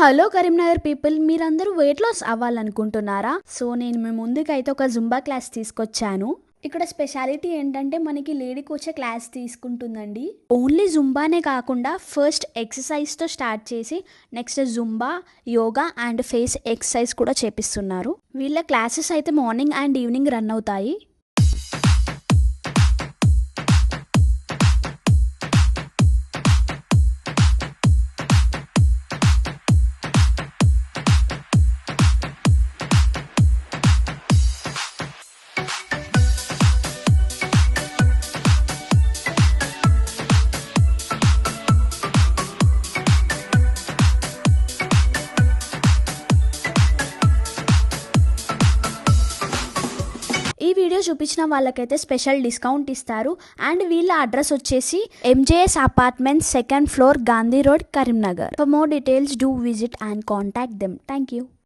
Hello Karimnagar people, మీరందరూ weight loss అవ్వాలనుకుంటున్నారా? So నేను మీ ముందుకైతే ఒక జుంబా క్లాస్ తీసుకొచ్చాను. ఇక్కడ స్పెషాలిటీ ఏంటంటే మనకి లేడీ కోచే క్లాస్ తీసుకుంటుందండి. ఓన్లీ జుంబానే కాకుండా ఫస్ట్ ఎక్సర్సైజ్తో స్టార్ట్ చేసి next Zumba, yoga and face exercise కూడా చేపిస్తున్నారు. వీళ్ళ క్లాసెస్ అయితే మార్నింగ్ అండ్ ఈవినింగ్ రన్ అవుతాయి. ఈ వీడియో చూపించిన వాళ్ళకైతే స్పెషల్ డిస్కౌంట్ ఇస్తారు. అండ్ వీళ్ళ అడ్రస్ వచ్చేసి MJS apartment, 2nd floor, Gandhi road, Karimnagar. For more details do visit and contact them. Thank you.